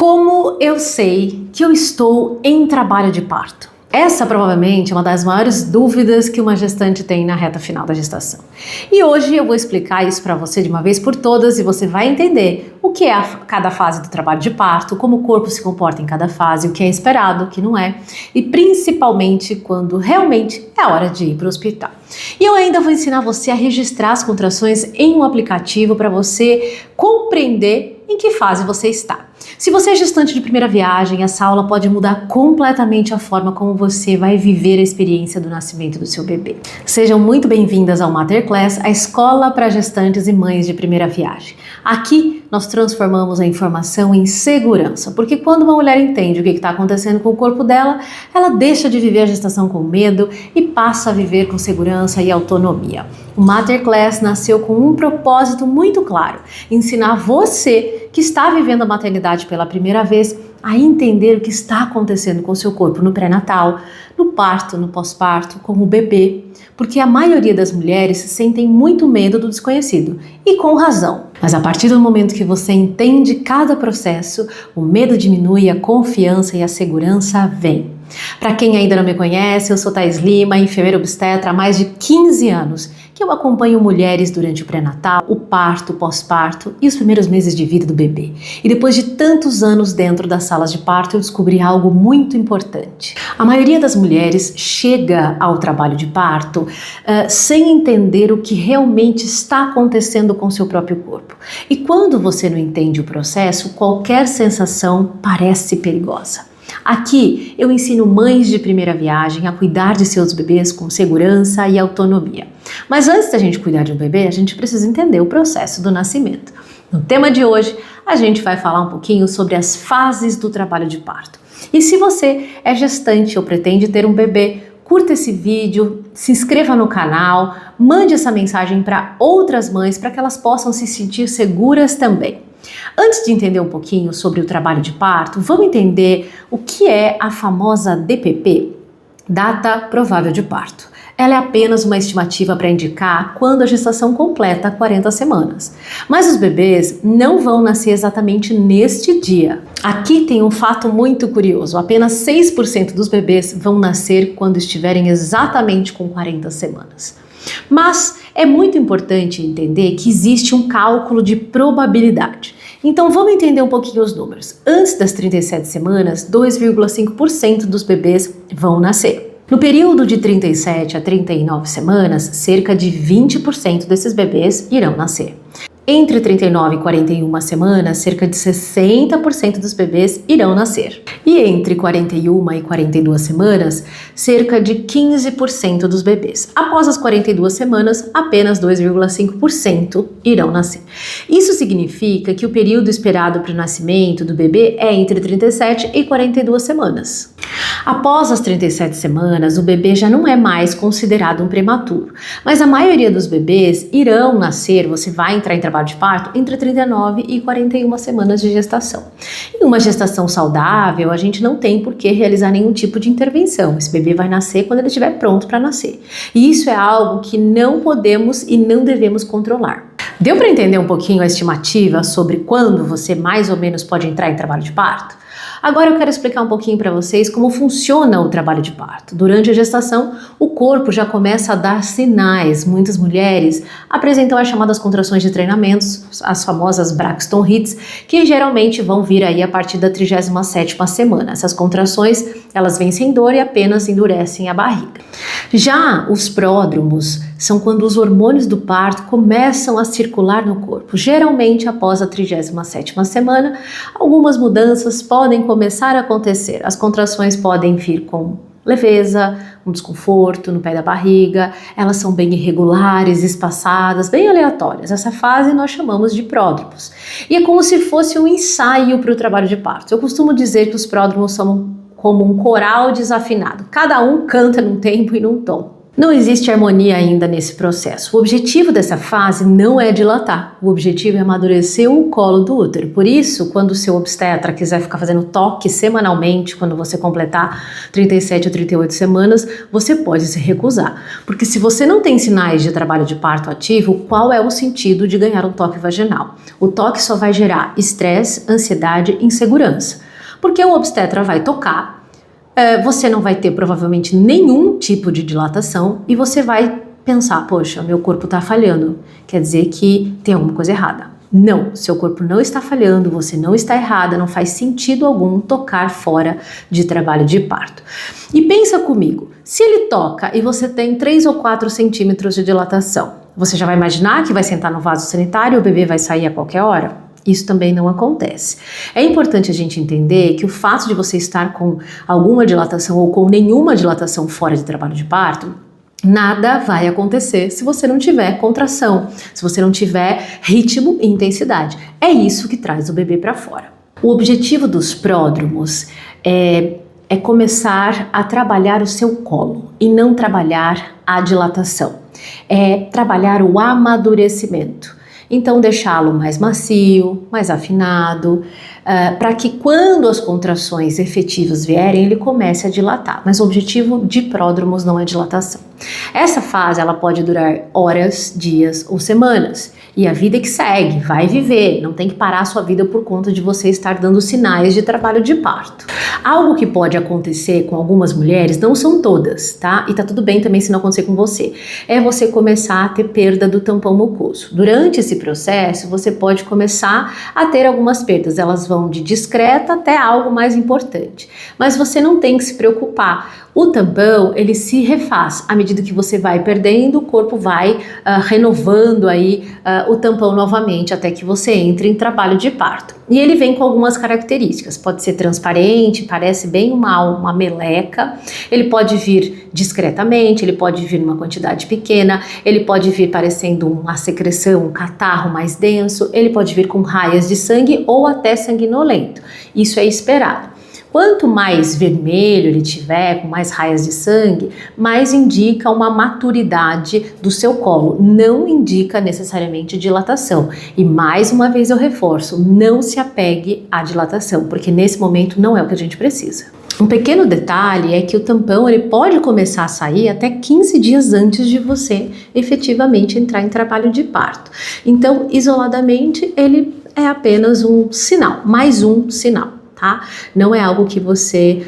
Como eu sei que eu estou em trabalho de parto? Essa provavelmente é uma das maiores dúvidas que uma gestante tem na reta final da gestação. E hoje eu vou explicar isso para você de uma vez por todas e você vai entender o que é cada fase do trabalho de parto, como o corpo se comporta em cada fase, o que é esperado, o que não é, e principalmente quando realmente é a hora de ir para o hospital. E eu ainda vou ensinar você a registrar as contrações em um aplicativo para você compreender em que fase você está. Se você é gestante de primeira viagem, essa aula pode mudar completamente a forma como você vai viver a experiência do nascimento do seu bebê. Sejam muito bem-vindas ao Materclass, a escola para gestantes e mães de primeira viagem. Aqui nós transformamos a informação em segurança, porque quando uma mulher entende o que está acontecendo com o corpo dela, ela deixa de viver a gestação com medo e passa a viver com segurança e autonomia. O Materclass nasceu com um propósito muito claro: ensinar você que está vivendo a maternidade pela primeira vez a entender o que está acontecendo com o seu corpo no pré-natal, no parto, no pós-parto, com o bebê, porque a maioria das mulheres sentem muito medo do desconhecido, e com razão. Mas a partir do momento que você entende cada processo, o medo diminui, a confiança e a segurança vem. Para quem ainda não me conhece, eu sou Thaís Lima, enfermeira obstetra há mais de 15 anos, que eu acompanho mulheres durante o pré-natal, o parto, o pós-parto e os primeiros meses de vida do bebê. E depois de tantos anos dentro das salas de parto, eu descobri algo muito importante. A maioria das mulheres chega ao trabalho de parto sem entender o que realmente está acontecendo com o seu próprio corpo. E quando você não entende o processo, qualquer sensação parece perigosa. Aqui eu ensino mães de primeira viagem a cuidar de seus bebês com segurança e autonomia. Mas antes da gente cuidar de um bebê, a gente precisa entender o processo do nascimento. No tema de hoje, a gente vai falar um pouquinho sobre as fases do trabalho de parto. E se você é gestante ou pretende ter um bebê, curta esse vídeo, se inscreva no canal, mande essa mensagem para outras mães para que elas possam se sentir seguras também. Antes de entender um pouquinho sobre o trabalho de parto, vamos entender o que é a famosa DPP, data provável de parto. Ela é apenas uma estimativa para indicar quando a gestação completa 40 semanas. Mas os bebês não vão nascer exatamente neste dia. Aqui tem um fato muito curioso: apenas 6% dos bebês vão nascer quando estiverem exatamente com 40 semanas. Mas é muito importante entender que existe um cálculo de probabilidade. Então vamos entender um pouquinho os números. Antes das 37 semanas, 2,5% dos bebês vão nascer. No período de 37 a 39 semanas, cerca de 20% desses bebês irão nascer. Entre 39 e 41 semanas, cerca de 60% dos bebês irão nascer. E entre 41 e 42 semanas, cerca de 15% dos bebês. Após as 42 semanas, apenas 2,5% irão nascer. Isso significa que o período esperado para o nascimento do bebê é entre 37 e 42 semanas. Após as 37 semanas, o bebê já não é mais considerado um prematuro, mas a maioria dos bebês irão nascer, você vai entrar em trabalho de parto, entre 39 e 41 semanas de gestação. Em uma gestação saudável, a gente não tem por que realizar nenhum tipo de intervenção. Esse bebê vai nascer quando ele estiver pronto para nascer. E isso é algo que não podemos e não devemos controlar. Deu para entender um pouquinho a estimativa sobre quando você mais ou menos pode entrar em trabalho de parto? Agora eu quero explicar um pouquinho para vocês como funciona o trabalho de parto. Durante a gestação, o corpo já começa a dar sinais. Muitas mulheres apresentam as chamadas contrações de treinamentos, as famosas Braxton Hits, que geralmente vão vir aí a partir da 37ª semana. Essas contrações, elas vêm sem dor e apenas endurecem a barriga. Já os pródromos são quando os hormônios do parto começam a circular no corpo. Geralmente após a 37ª semana, algumas mudanças podem começar a acontecer. As contrações podem vir com leveza, um desconforto no pé da barriga, elas são bem irregulares, espaçadas, bem aleatórias. Essa fase nós chamamos de pródromos. E é como se fosse um ensaio para o trabalho de parto. Eu costumo dizer que os pródromos são como um coral desafinado. Cada um canta num tempo e num tom. Não existe harmonia ainda nesse processo. O objetivo dessa fase não é dilatar, o objetivo é amadurecer o colo do útero. Por isso, quando o seu obstetra quiser ficar fazendo toque semanalmente, quando você completar 37 ou 38 semanas, você pode se recusar. Porque se você não tem sinais de trabalho de parto ativo, qual é o sentido de ganhar um toque vaginal? O toque só vai gerar estresse, ansiedade e insegurança. Porque o obstetra vai tocar, você não vai ter provavelmente nenhum tipo de dilatação e você vai pensar, poxa, meu corpo está falhando, quer dizer que tem alguma coisa errada. Não, seu corpo não está falhando, você não está errada, não faz sentido algum tocar fora de trabalho de parto. E pensa comigo, se ele toca e você tem 3 ou 4 centímetros de dilatação, você já vai imaginar que vai sentar no vaso sanitário e o bebê vai sair a qualquer hora? Isso também não acontece. É importante a gente entender que o fato de você estar com alguma dilatação ou com nenhuma dilatação fora de trabalho de parto, nada vai acontecer se você não tiver contração, se você não tiver ritmo e intensidade. É isso que traz o bebê para fora. O objetivo dos pródromos é começar a trabalhar o seu colo e não trabalhar a dilatação. É trabalhar o amadurecimento. Então deixá-lo mais macio, mais afinado, para que quando as contrações efetivas vierem, ele comece a dilatar. Mas o objetivo de pródromos não é dilatação. Essa fase ela pode durar horas, dias ou semanas. E a vida que segue, vai viver, não tem que parar a sua vida por conta de você estar dando sinais de trabalho de parto. Algo que pode acontecer com algumas mulheres, não são todas, tá? E tá tudo bem também se não acontecer com você. É você começar a ter perda do tampão mucoso. Durante esse processo, você pode começar a ter algumas perdas. Elas vão de discreta até algo mais importante. Mas você não tem que se preocupar. O tampão, ele se refaz. À medida que você vai perdendo, o corpo vai renovando aí o tampão novamente até que você entre em trabalho de parto. E ele vem com algumas características. Pode ser transparente, parece bem uma meleca. Ele pode vir discretamente, ele pode vir numa quantidade pequena, ele pode vir parecendo uma secreção, um catarro mais denso, ele pode vir com raias de sangue ou até sanguinolento. Isso é esperado. Quanto mais vermelho ele tiver, com mais raias de sangue, mais indica uma maturidade do seu colo, não indica necessariamente dilatação. E mais uma vez eu reforço, não se apegue à dilatação, porque nesse momento não é o que a gente precisa. Um pequeno detalhe é que o tampão ele pode começar a sair até 15 dias antes de você efetivamente entrar em trabalho de parto. Então, isoladamente, ele é apenas um sinal, mais um sinal. Tá? Não é algo que você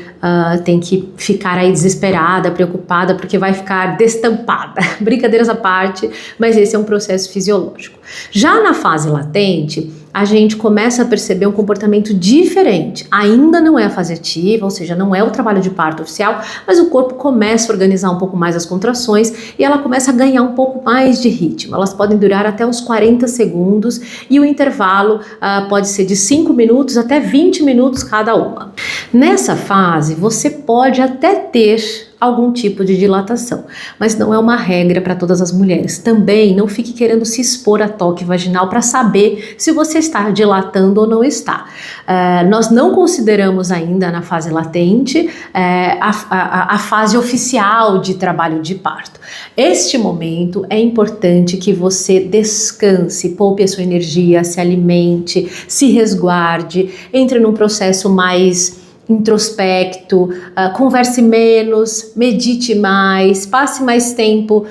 tem que ficar aí desesperada, preocupada, porque vai ficar destampada. Brincadeiras à parte, mas esse é um processo fisiológico. Já na fase latente, a gente começa a perceber um comportamento diferente. Ainda não é a fase ativa, ou seja, não é o trabalho de parto oficial, mas o corpo começa a organizar um pouco mais as contrações e ela começa a ganhar um pouco mais de ritmo. Elas podem durar até uns 40 segundos e o intervalo pode ser de 5 minutos até 20 minutos cada uma. Nessa fase, você pode até ter algum tipo de dilatação, mas não é uma regra para todas as mulheres. Também não fique querendo se expor a toque vaginal para saber se você está dilatando ou não está. Nós não consideramos ainda na fase latente a fase oficial de trabalho de parto. Este momento é importante que você descanse, poupe a sua energia, se alimente, se resguarde, entre num processo mais introspecto, converse menos, medite mais, passe mais tempo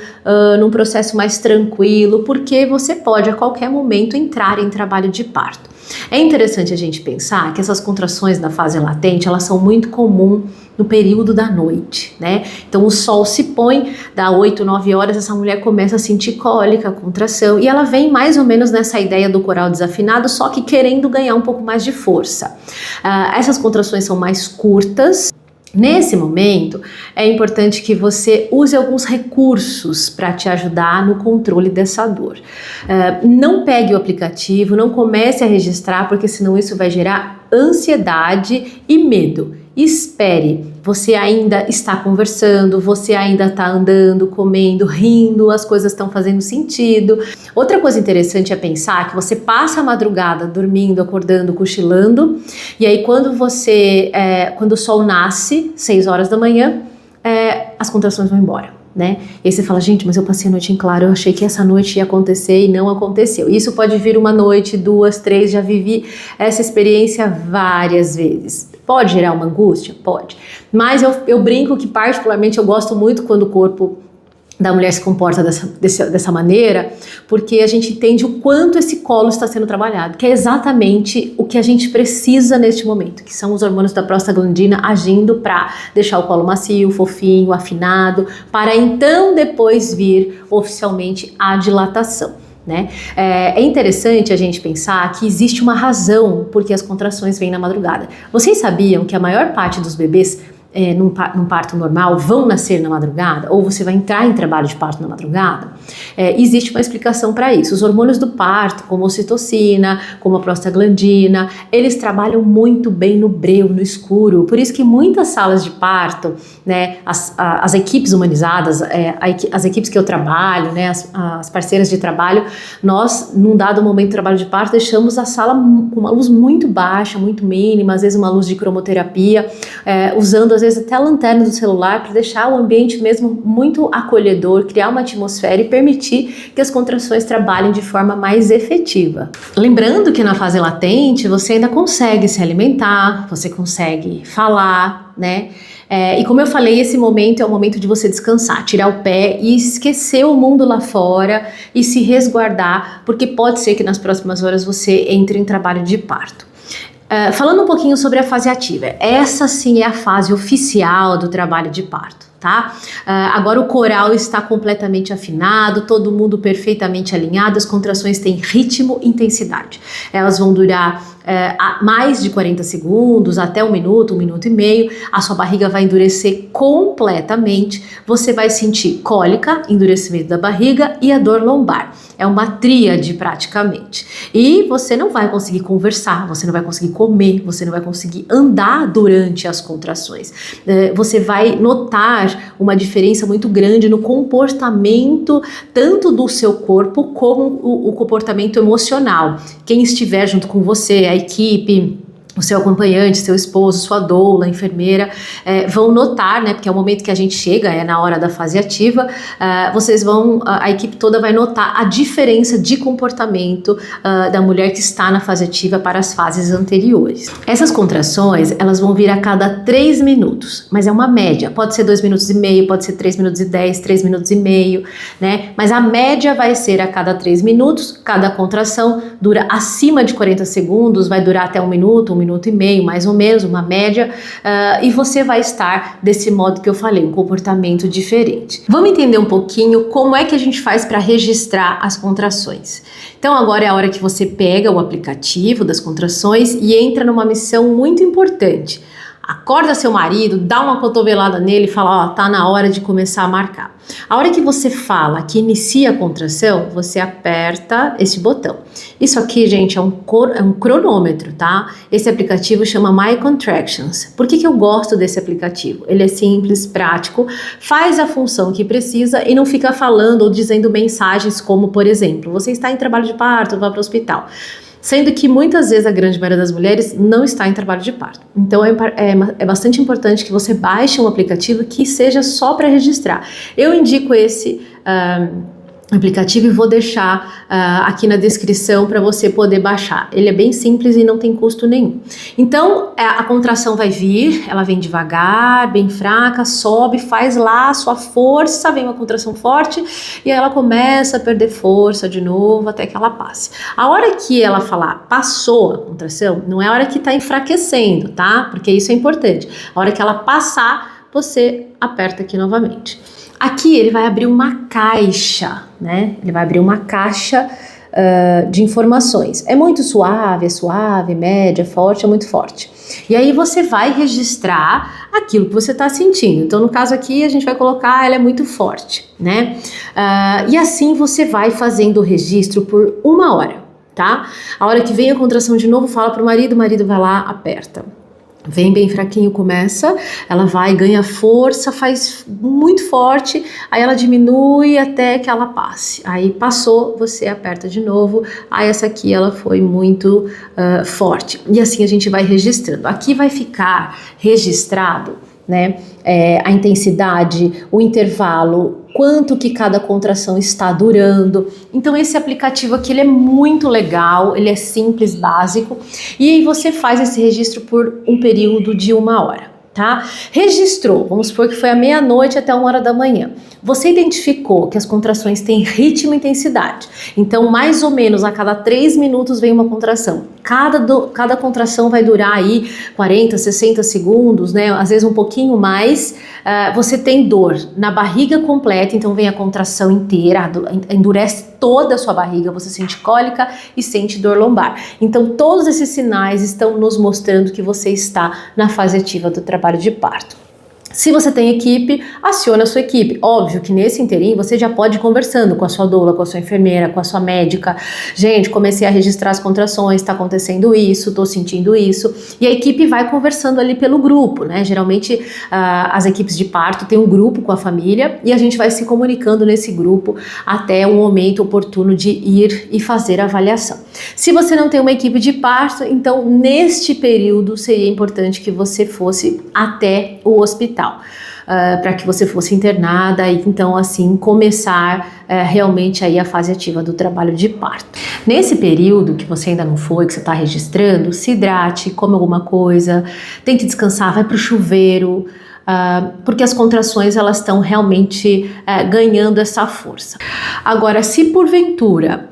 num processo mais tranquilo, porque você pode a qualquer momento entrar em trabalho de parto. É interessante a gente pensar que essas contrações na fase latente, elas são muito comuns no período da noite, né? Então o sol se põe, dá 8, 9 horas, essa mulher começa a sentir cólica, contração, e ela vem mais ou menos nessa ideia do coral desafinado, só que querendo ganhar um pouco mais de força. Essas contrações são mais curtas. Nesse momento, é importante que você use alguns recursos para te ajudar no controle dessa dor. Não pegue o aplicativo, não comece a registrar, porque senão isso vai gerar ansiedade e medo. Espere, você ainda está conversando, você ainda está andando, comendo, rindo, as coisas estão fazendo sentido. Outra coisa interessante é pensar que você passa a madrugada dormindo, acordando, cochilando, e aí quando o sol nasce, 6 horas da manhã, as contrações vão embora. né? E aí você fala, gente, mas eu passei a noite em claro, eu achei que essa noite ia acontecer e não aconteceu. Isso pode vir uma noite, 2, 3, já vivi essa experiência várias vezes. Pode gerar uma angústia? Pode. Mas eu brinco que particularmente eu gosto muito quando o corpo da mulher se comporta dessa maneira, porque a gente entende o quanto esse colo está sendo trabalhado, que é exatamente o que a gente precisa neste momento, que são os hormônios da prostaglandina agindo para deixar o colo macio, fofinho, afinado, para então depois vir oficialmente a dilatação. Né? É interessante a gente pensar que existe uma razão porque as contrações vêm na madrugada. Vocês sabiam que a maior parte dos bebês num parto normal vão nascer na madrugada, ou você vai entrar em trabalho de parto na madrugada? Existe uma explicação para isso. Os hormônios do parto, como a ocitocina, como a prostaglandina, eles trabalham muito bem no breu, no escuro. Por isso que muitas salas de parto, né, as equipes humanizadas, as equipes que eu trabalho, né, as parceiras de trabalho, nós, num dado momento de trabalho de parto, deixamos a sala com uma luz muito baixa, muito mínima, às vezes uma luz de cromoterapia, usando às vezes até a lanterna do celular para deixar o ambiente mesmo muito acolhedor, criar uma atmosfera e permitir que as contrações trabalhem de forma mais efetiva. Lembrando que na fase latente você ainda consegue se alimentar, você consegue falar, né? E como eu falei, esse momento é o momento de você descansar, tirar o pé e esquecer o mundo lá fora e se resguardar, porque pode ser que nas próximas horas você entre em trabalho de parto. Falando um pouquinho sobre a fase ativa, essa sim é a fase oficial do trabalho de parto, tá? Agora o coral está completamente afinado, todo mundo perfeitamente alinhado, as contrações têm ritmo e intensidade. Elas vão durar mais de 40 segundos, até 1 minuto, 1 minuto e meio, a sua barriga vai endurecer completamente, você vai sentir cólica, endurecimento da barriga e a dor lombar. É uma tríade praticamente. E você não vai conseguir conversar, você não vai conseguir comer, você não vai conseguir andar durante as contrações. Você vai notar uma diferença muito grande no comportamento tanto do seu corpo como o comportamento emocional. Quem estiver junto com você, a equipe, o seu acompanhante, seu esposo, sua doula, enfermeira, vão notar, né, porque é o momento que a gente chega, é na hora da fase ativa, a equipe toda vai notar a diferença de comportamento da mulher que está na fase ativa para as fases anteriores. Essas contrações, elas vão vir a cada 3 minutos, mas é uma média, pode ser 2 minutos e meio, pode ser 3 minutos e 10, 3 minutos e meio, né, mas a média vai ser a cada 3 minutos, cada contração dura acima de 40 segundos, vai durar até 1 minuto, 1 minuto e meio, mais ou menos, uma média, e você vai estar desse modo que eu falei, um comportamento diferente. Vamos entender um pouquinho como é que a gente faz para registrar as contrações. Então agora é a hora que você pega o aplicativo das contrações e entra numa missão muito importante. Acorda seu marido, dá uma cotovelada nele e fala, ó, tá na hora de começar a marcar. A hora que você fala que inicia a contração, você aperta esse botão. Isso aqui, gente, é um cronômetro, tá? Esse aplicativo chama My Contractions. Por que eu gosto desse aplicativo? Ele é simples, prático, faz a função que precisa e não fica falando ou dizendo mensagens como, por exemplo, você está em trabalho de parto, vá para o hospital. Sendo que muitas vezes a grande maioria das mulheres não está em trabalho de parto. Então é bastante importante que você baixe um aplicativo que seja só para registrar. Eu indico esse aplicativo e vou deixar aqui na descrição para você poder baixar. Ele é bem simples e não tem custo nenhum. Então a contração vai vir, ela vem devagar, bem fraca, sobe, faz lá a sua força, vem uma contração forte e aí ela começa a perder força de novo até que ela passe. A hora que ela falar passou a contração, não é a hora que está enfraquecendo, tá? Porque isso é importante. A hora que ela passar, você aperta aqui novamente. Aqui ele vai abrir uma caixa, né? Ele vai abrir uma caixa de informações. É muito suave, média, forte, é muito forte. E aí você vai registrar aquilo que você está sentindo. Então, no caso aqui, a gente vai colocar, ela é muito forte, né? E assim você vai fazendo o registro por 1 hora, tá? A hora que vem a contração de novo, fala pro marido, o marido vai lá, aperta. Vem bem fraquinho, começa, ela vai, ganha força, faz muito forte, aí ela diminui até que ela passe. Aí passou, você aperta de novo, aí essa aqui ela foi muito forte. E assim a gente vai registrando. Aqui vai ficar registrado, né, a intensidade, o intervalo quanto que cada contração está durando. Então esse aplicativo aqui ele é muito legal, ele é simples, básico, e aí você faz esse registro por um período de 1 hora. Tá? Registrou, vamos supor que foi à meia-noite até 1 hora da manhã. Você identificou que as contrações têm ritmo e intensidade. Então, mais ou menos a cada 3 minutos vem uma contração. Cada contração vai durar aí 40, 60 segundos, né? Às vezes um pouquinho mais. Você tem dor na barriga completa, então vem a contração inteira, endurece toda a sua barriga, você sente cólica e sente dor lombar. Então, todos esses sinais estão nos mostrando que você está na fase ativa do trabalho de parto. Se você tem equipe, aciona a sua equipe. Óbvio que nesse inteirinho você já pode ir conversando com a sua doula, com a sua enfermeira, com a sua médica. Gente, comecei a registrar as contrações, está acontecendo isso, estou sentindo isso. E a equipe vai conversando ali pelo grupo, né? Geralmente as equipes de parto têm um grupo com a família e a gente vai se comunicando nesse grupo até o momento oportuno de ir e fazer a avaliação. Se você não tem uma equipe de parto, então neste período seria importante que você fosse até o hospital. Para que você fosse internada e então assim começar realmente aí a fase ativa do trabalho de parto. Nesse período que você ainda não foi, que você está registrando, se hidrate, come alguma coisa, tente descansar, vai para o chuveiro, porque as contrações elas estão realmente ganhando essa força. Agora, se porventura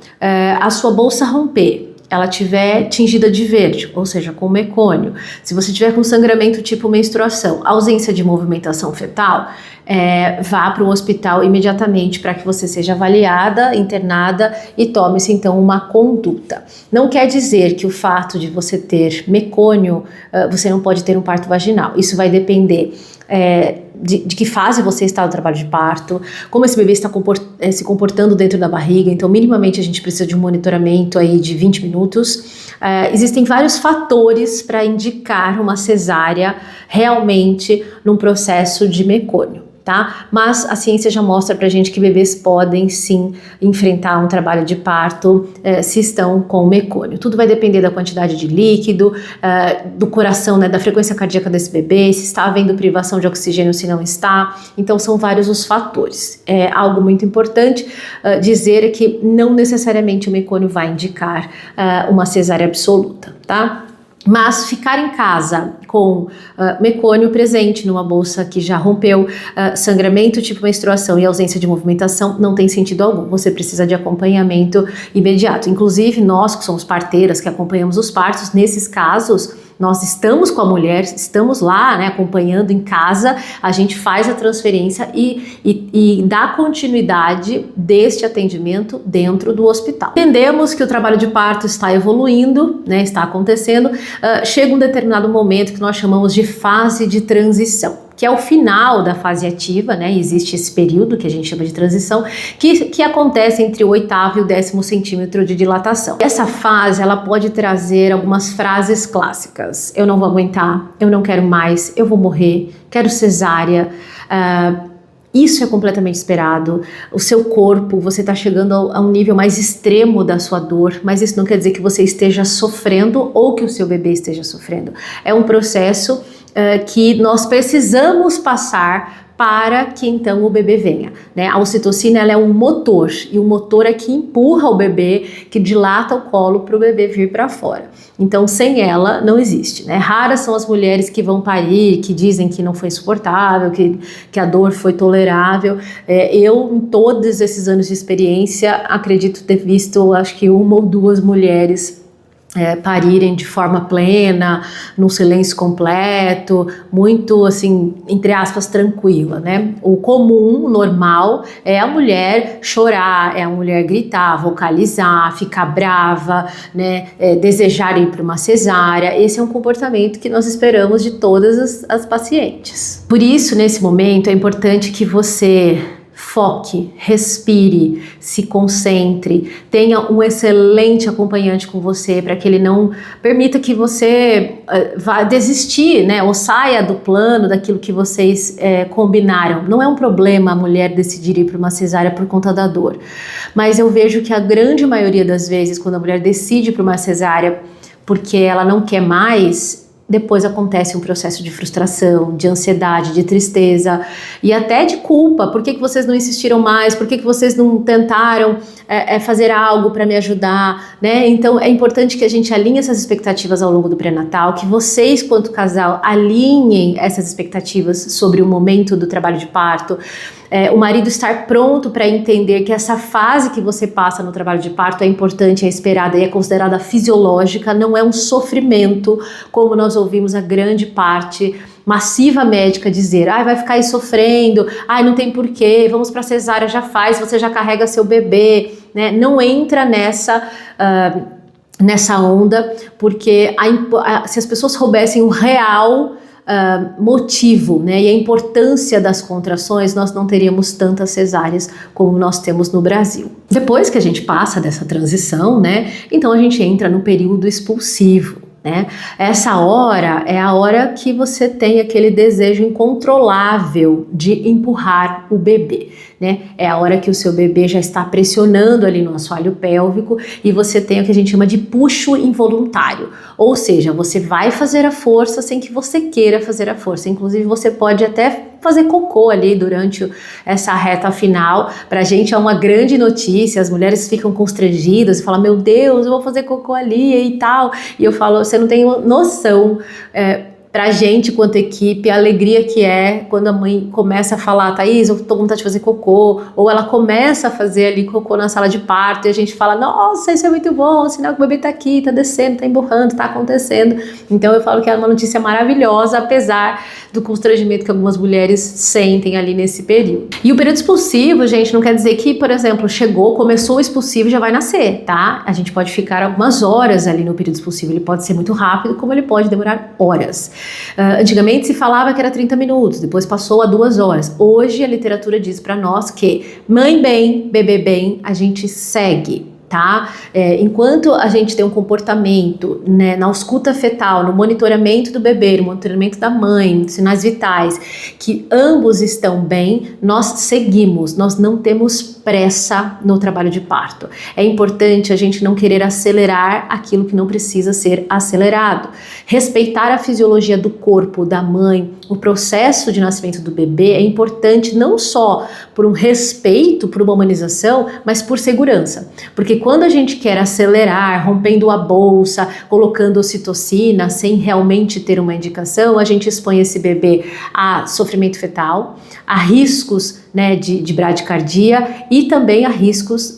a sua bolsa romper, ela tiver tingida de verde, ou seja, com mecônio, se você tiver com sangramento tipo menstruação, ausência de movimentação fetal, vá para o hospital imediatamente para que você seja avaliada, internada e tome-se então uma conduta. Não quer dizer que o fato de você ter mecônio, você não pode ter um parto vaginal. Isso vai depender de que fase você está no trabalho de parto, como esse bebê está se comportando dentro da barriga, então minimamente a gente precisa de um monitoramento aí de 20 minutos. Existem vários fatores para indicar uma cesárea realmente num processo de mecônio. Tá? Mas a ciência já mostra pra gente que bebês podem sim enfrentar um trabalho de parto se estão com mecônio. Tudo vai depender da quantidade de líquido, do coração, né, da frequência cardíaca desse bebê, se está havendo privação de oxigênio, se não está. Então são vários os fatores. Algo muito importante dizer que não necessariamente o mecônio vai indicar uma cesárea absoluta, tá? Mas ficar em casa com mecônio presente numa bolsa que já rompeu, sangramento tipo menstruação e ausência de movimentação não tem sentido algum. Você precisa de acompanhamento imediato. Inclusive nós que somos parteiras, que acompanhamos os partos, nesses casos nós estamos com a mulher, estamos lá, né, acompanhando em casa, a gente faz a transferência e dá continuidade deste atendimento dentro do hospital. Entendemos que o trabalho de parto está evoluindo, né, está acontecendo, chega um determinado momento que nós chamamos de fase de transição, que é o final da fase ativa, né? Existe esse período que a gente chama de transição, que acontece entre o 8º e o 10º centímetro de dilatação. Essa fase, ela pode trazer algumas frases clássicas. Eu não vou aguentar, eu não quero mais, eu vou morrer, quero cesárea. Isso é completamente esperado. O seu corpo, você está chegando a um nível mais extremo da sua dor, mas isso não quer dizer que você esteja sofrendo ou que o seu bebê esteja sofrendo. É um processo que nós precisamos passar para que então o bebê venha, né? A ocitocina ela é um motor e o motor é que empurra o bebê, que dilata o colo para o bebê vir para fora. Então sem ela não existe, né? Raras são as mulheres que vão parir, que dizem que não foi suportável, que a dor foi tolerável. Eu em todos esses anos de experiência acredito ter visto acho que 1 ou 2 mulheres parirem de forma plena, num silêncio completo, muito assim, entre aspas, tranquila, né? O comum, normal, é a mulher chorar, é a mulher gritar, vocalizar, ficar brava, né? Desejar ir para uma cesárea. Esse é um comportamento que nós esperamos de todas as pacientes. Por isso, nesse momento, é importante que você foque, respire, se concentre, tenha um excelente acompanhante com você para que ele não permita que você vá desistir, né, ou saia do plano daquilo que vocês combinaram. Não é um problema a mulher decidir ir para uma cesárea por conta da dor, mas eu vejo que a grande maioria das vezes quando a mulher decide para uma cesárea porque ela não quer mais, depois acontece um processo de frustração, de ansiedade, de tristeza e até de culpa. Por que vocês não insistiram mais? Por que vocês não tentaram fazer algo para me ajudar, né? Então é importante que a gente alinhe essas expectativas ao longo do pré-natal, que vocês, quanto casal, alinhem essas expectativas sobre o momento do trabalho de parto. O marido estar pronto para entender que essa fase que você passa no trabalho de parto é importante, é esperada e é considerada fisiológica, não é um sofrimento, como nós ouvimos a grande parte massiva médica dizer, vai ficar aí sofrendo, não tem porquê, vamos para cesárea, já faz, você já carrega seu bebê, né? Não entra nessa onda, porque se as pessoas soubessem o real motivo, né, e a importância das contrações, nós não teríamos tantas cesáreas como nós temos no Brasil. Depois que a gente passa dessa transição, né, então a gente entra no período expulsivo, né? Essa hora é a hora que você tem aquele desejo incontrolável de empurrar o bebê, né? É a hora que o seu bebê já está pressionando ali no assoalho pélvico e você tem o que a gente chama de puxo involuntário, ou seja, você vai fazer a força sem que você queira fazer a força, inclusive você pode até fazer cocô ali durante essa reta final. Pra gente é uma grande notícia, as mulheres ficam constrangidas e falam, meu Deus, eu vou fazer cocô ali e tal, e eu falo, você não tem noção, pra gente, quanto equipe, a alegria que é quando a mãe começa a falar, Thaís, eu tô com vontade de fazer cocô, ou ela começa a fazer ali cocô na sala de parto e a gente fala, nossa, isso é muito bom, sinal que o bebê tá aqui, tá descendo, tá emburrando, tá acontecendo. Então eu falo que é uma notícia maravilhosa, apesar do constrangimento que algumas mulheres sentem ali nesse período. E o período expulsivo, gente, não quer dizer que, por exemplo, começou o expulsivo e já vai nascer, tá? A gente pode ficar algumas horas ali no período expulsivo, ele pode ser muito rápido, como ele pode demorar horas. Antigamente se falava que era 30 minutos, depois passou a 2 horas. Hoje a literatura diz para nós que mãe bem, bebê bem, a gente segue, tá? Enquanto a gente tem um comportamento, né, na ausculta fetal, no monitoramento do bebê, no monitoramento da mãe, sinais vitais, que ambos estão bem, nós seguimos, nós não temos pressa no trabalho de parto. É importante a gente não querer acelerar aquilo que não precisa ser acelerado. Respeitar a fisiologia do corpo da mãe, o processo de nascimento do bebê é importante não só por um respeito, por uma humanização, mas por segurança. Porque quando a gente quer acelerar, rompendo a bolsa, colocando ocitocina, sem realmente ter uma indicação, a gente expõe esse bebê a sofrimento fetal, a riscos, né, de bradicardia e também a riscos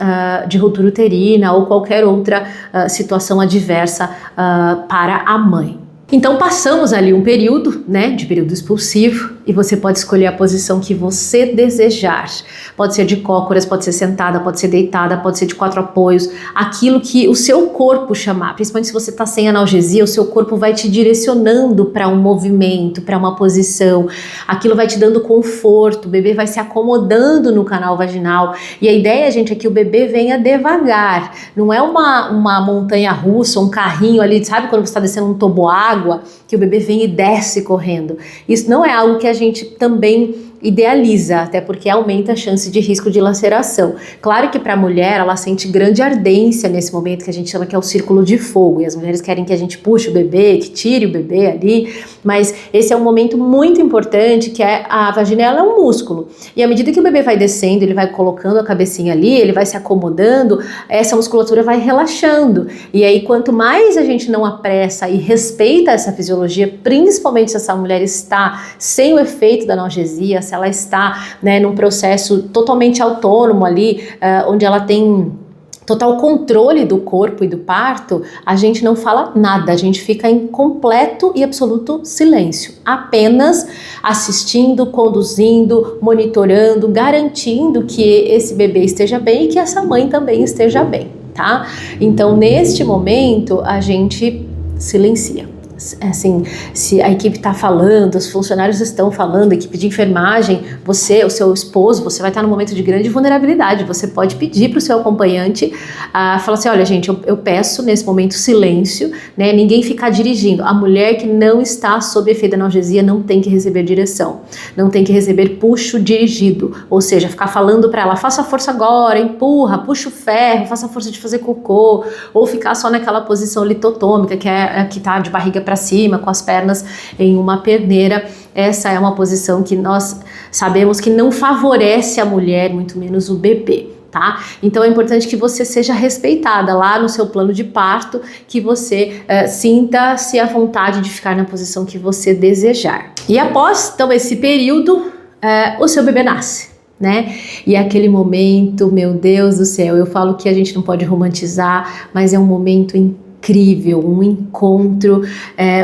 de ruptura uterina ou qualquer outra situação adversa para a mãe. Então passamos ali um período, né, de período expulsivo, e você pode escolher a posição que você desejar. Pode ser de cócoras, pode ser sentada, pode ser deitada, pode ser de 4 apoios, aquilo que o seu corpo chamar. Principalmente se você está sem analgesia, o seu corpo vai te direcionando para um movimento, para uma posição, aquilo vai te dando conforto, o bebê vai se acomodando no canal vaginal, e a ideia, gente, é que o bebê venha devagar, não é uma montanha russa, um carrinho ali, sabe quando você está descendo um toboágua, que o bebê vem e desce correndo. Isso não é algo que a gente também idealiza, até porque aumenta a chance de risco de laceração. Claro que para a mulher ela sente grande ardência nesse momento que a gente chama que é o círculo de fogo, e as mulheres querem que a gente puxe o bebê, que tire o bebê ali, mas esse é um momento muito importante, que a vagina ela é um músculo, e à medida que o bebê vai descendo, ele vai colocando a cabecinha ali, ele vai se acomodando, essa musculatura vai relaxando, e aí quanto mais a gente não apressa e respeita essa fisiologia, principalmente se essa mulher está sem o efeito da analgesia, se ela está, né, num processo totalmente autônomo ali, onde ela tem total controle do corpo e do parto, a gente não fala nada, a gente fica em completo e absoluto silêncio, apenas assistindo, conduzindo, monitorando, garantindo que esse bebê esteja bem e que essa mãe também esteja bem, tá? Então, neste momento, a gente silencia. Assim, se a equipe está falando, os funcionários estão falando, a equipe de enfermagem, você, o seu esposo, você vai estar num momento de grande vulnerabilidade, você pode pedir para o seu acompanhante, falar assim, olha gente, eu peço nesse momento silêncio, né, ninguém ficar dirigindo, a mulher que não está sob efeito da analgesia não tem que receber direção, não tem que receber puxo dirigido, ou seja, ficar falando para ela, faça força agora, empurra, puxa o ferro, faça força de fazer cocô, ou ficar só naquela posição litotômica, que é a que está de barriga para para cima, com as pernas em uma perneira. Essa é uma posição que nós sabemos que não favorece a mulher, muito menos o bebê. Tá? Então é importante que você seja respeitada lá no seu plano de parto, que você sinta-se à vontade de ficar na posição que você desejar. E após então esse período, o seu bebê nasce, né? E aquele momento, meu Deus do céu, eu falo que a gente não pode romantizar, mas é um momento incrível, um encontro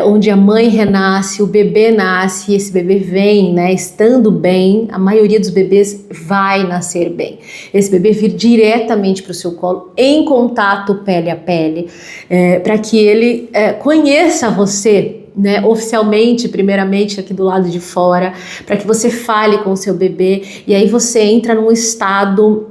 onde a mãe renasce, o bebê nasce, e esse bebê vem, né, estando bem. A maioria dos bebês vai nascer bem. Esse bebê vir diretamente para o seu colo, em contato pele a pele, para que ele conheça você, né, oficialmente, primeiramente aqui do lado de fora, para que você fale com o seu bebê, e aí você entra num estado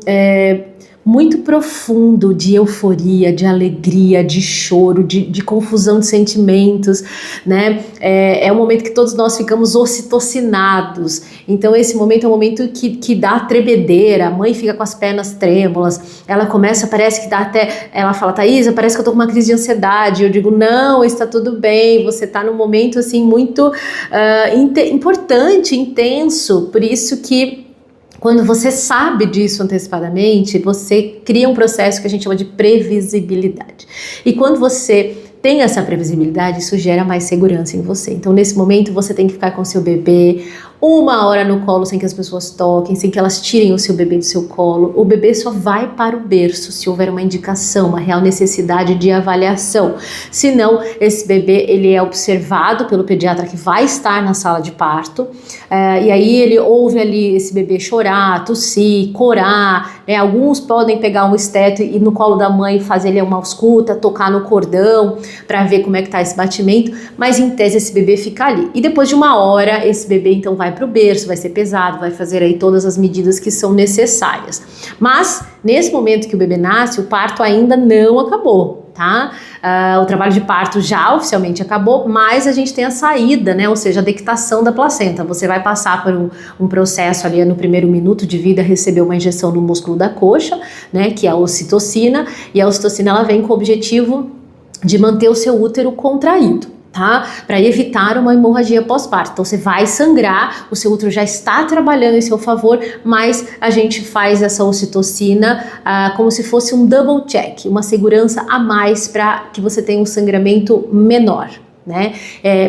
muito profundo de euforia, de alegria, de choro, de confusão de sentimentos, né? É um momento que todos nós ficamos ocitocinados. Então esse momento é um momento que dá tremedeira, a mãe fica com as pernas trêmulas, ela começa, parece que dá até, ela fala, Thaisa, parece que eu tô com uma crise de ansiedade. Eu digo, não, está tudo bem, você tá num momento assim muito importante, intenso, por isso que quando você sabe disso antecipadamente, você cria um processo que a gente chama de previsibilidade. E quando você tem essa previsibilidade, isso gera mais segurança em você. Então, nesse momento, você tem que ficar com o seu bebê 1 hora no colo sem que as pessoas toquem, sem que elas tirem o seu bebê do seu colo. O bebê só vai para o berço se houver uma indicação, uma real necessidade de avaliação. Senão, esse bebê ele é observado pelo pediatra que vai estar na sala de parto, e aí ele ouve ali esse bebê chorar, tossir, corar, né? Alguns podem pegar um esteto e no colo da mãe fazer ali uma ausculta, tocar no cordão para ver como é que tá esse batimento, mas em tese esse bebê fica ali. E depois de 1 hora, esse bebê então vai para o berço, vai ser pesado, vai fazer aí todas as medidas que são necessárias. Mas nesse momento que o bebê nasce, o parto ainda não acabou, tá? O trabalho de parto já oficialmente acabou, mas a gente tem a saída, né? Ou seja, a dectação da placenta. Você vai passar por um processo ali no primeiro minuto de vida, receber uma injeção no músculo da coxa, né? Que é a ocitocina, e a ocitocina ela vem com o objetivo de manter o seu útero contraído, tá? Para evitar uma hemorragia pós-parto. Então você vai sangrar, o seu útero já está trabalhando em seu favor, mas a gente faz essa ocitocina como se fosse um double check, uma segurança a mais para que você tenha um sangramento menor, né?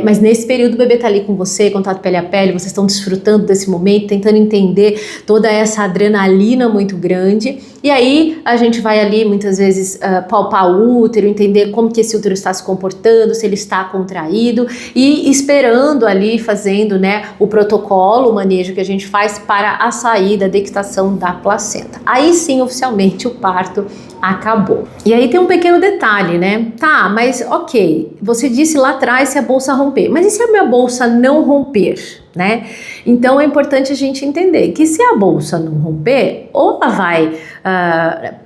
Mas nesse período o bebê tá ali com você, contato pele a pele, vocês estão desfrutando desse momento, tentando entender toda essa adrenalina muito grande, e aí a gente vai ali muitas vezes palpar o útero, entender como que esse útero está se comportando, se ele está contraído, e esperando ali, fazendo, né, o protocolo, o manejo que a gente faz para a saída, a dectação da placenta. Aí sim, oficialmente, o parto acabou. E aí tem um pequeno detalhe, né? Tá, mas ok, você disse lá atrás se a bolsa romper, mas e se a minha bolsa não romper, né? Então é importante a gente entender que se a bolsa não romper, ou ela vai...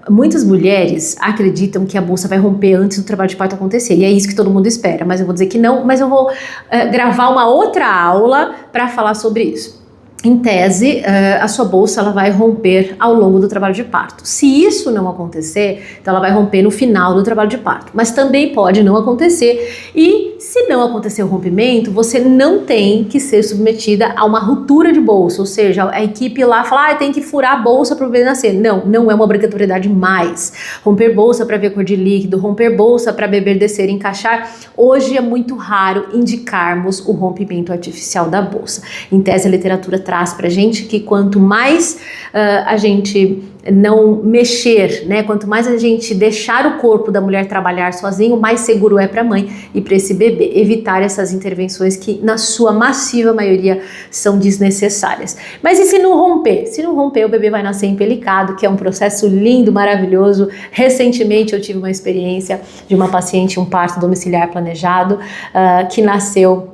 muitas mulheres acreditam que a bolsa vai romper antes do trabalho de parto acontecer, e é isso que todo mundo espera, mas eu vou dizer que não, mas eu vou gravar uma outra aula para falar sobre isso. Em tese, a sua bolsa ela vai romper ao longo do trabalho de parto. Se isso não acontecer, então ela vai romper no final do trabalho de parto. Mas também pode não acontecer. E se não acontecer o rompimento, você não tem que ser submetida a uma ruptura de bolsa. Ou seja, a equipe lá fala, tem que furar a bolsa para o bebê nascer. Não, não é uma obrigatoriedade mais. Romper bolsa para ver cor de líquido, romper bolsa para beber, descer e encaixar. Hoje é muito raro indicarmos o rompimento artificial da bolsa. Em tese, a literatura traz pra gente que quanto mais a gente não mexer, né, quanto mais a gente deixar o corpo da mulher trabalhar sozinho, mais seguro é para a mãe e para esse bebê. Evitar essas intervenções que na sua massiva maioria são desnecessárias. Mas e se não romper? Se não romper, o bebê vai nascer empelicado, que é um processo lindo, maravilhoso. Recentemente eu tive uma experiência de uma paciente, um parto domiciliar planejado, que nasceu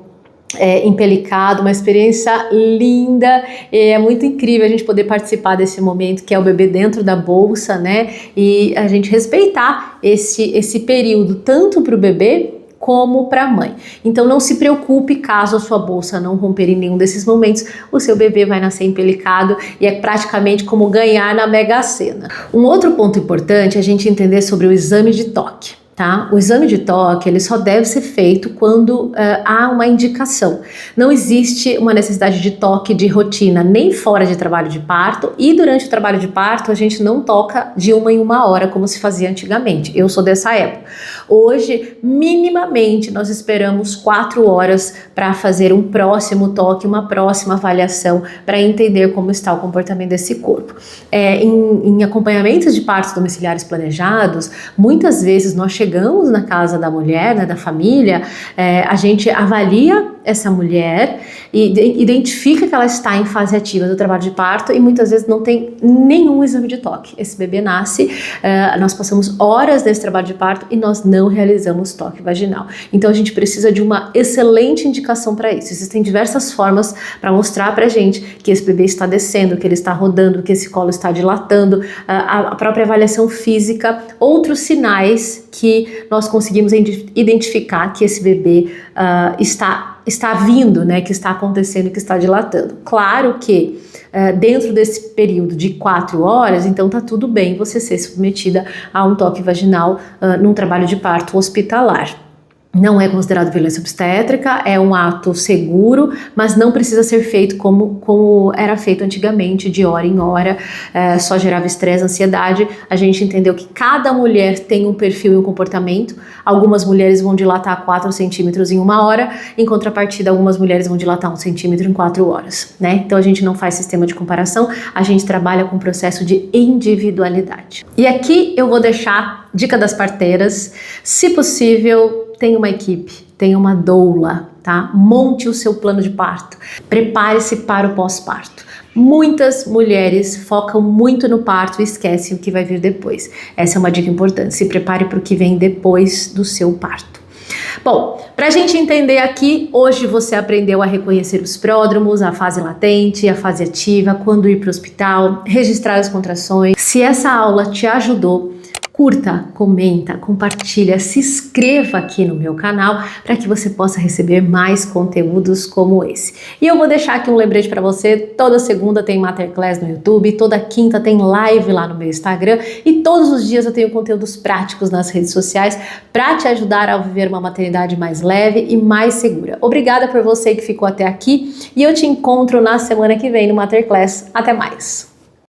empelicado, uma experiência linda. É muito incrível a gente poder participar desse momento que é o bebê dentro da bolsa, né? E a gente respeitar esse período tanto para o bebê como para a mãe. Então não se preocupe caso a sua bolsa não romper em nenhum desses momentos, o seu bebê vai nascer empelicado e é praticamente como ganhar na Mega Sena. Um outro ponto importante é a gente entender sobre o exame de toque. tá? O exame de toque, ele só deve ser feito quando há uma indicação. Não existe uma necessidade de toque de rotina, nem fora de trabalho de parto, e durante o trabalho de parto a gente não toca de 1 em 1 hora, como se fazia antigamente. Eu sou dessa época. Hoje, minimamente, nós esperamos 4 horas para fazer um próximo toque, uma próxima avaliação, para entender como está o comportamento desse corpo. Em acompanhamentos de partos domiciliares planejados, muitas vezes nós chegamos na casa da mulher, né, da família, a gente avalia essa mulher e identifica que ela está em fase ativa do trabalho de parto e muitas vezes não tem nenhum exame de toque. Esse bebê nasce, nós passamos horas nesse trabalho de parto e nós não realizamos toque vaginal. Então a gente precisa de uma excelente indicação para isso. Existem diversas formas para mostrar para a gente que esse bebê está descendo, que ele está rodando, que esse colo está dilatando, a própria avaliação física, outros sinais que nós conseguimos identificar que esse bebê está vindo, né, que está acontecendo, que está dilatando. Claro que dentro desse período de 4 horas, então tá tudo bem você ser submetida a um toque vaginal num trabalho de parto hospitalar. Não é considerado violência obstétrica, é um ato seguro, mas não precisa ser feito como era feito antigamente, de hora em hora, só gerava estresse, ansiedade. A gente entendeu que cada mulher tem um perfil e um comportamento. Algumas mulheres vão dilatar 4 centímetros em 1 hora, em contrapartida, algumas mulheres vão dilatar 1 centímetro em 4 horas, né? Então a gente não faz sistema de comparação, a gente trabalha com o processo de individualidade. E aqui eu vou deixar dica das parteiras, se possível, tenha uma equipe, tenha uma doula, tá? Monte o seu plano de parto, prepare-se para o pós-parto. Muitas mulheres focam muito no parto e esquecem o que vai vir depois. Essa é uma dica importante, se prepare para o que vem depois do seu parto. Bom, para a gente entender aqui, hoje você aprendeu a reconhecer os pródromos, a fase latente, a fase ativa, quando ir para o hospital, registrar as contrações. Se essa aula te ajudou, curta, comenta, compartilha, se inscreva aqui no meu canal para que você possa receber mais conteúdos como esse. E eu vou deixar aqui um lembrete para você, toda segunda tem Materclass no YouTube, toda quinta tem live lá no meu Instagram e todos os dias eu tenho conteúdos práticos nas redes sociais para te ajudar a viver uma maternidade mais leve e mais segura. Obrigada por você que ficou até aqui e eu te encontro na semana que vem no Materclass. Até mais!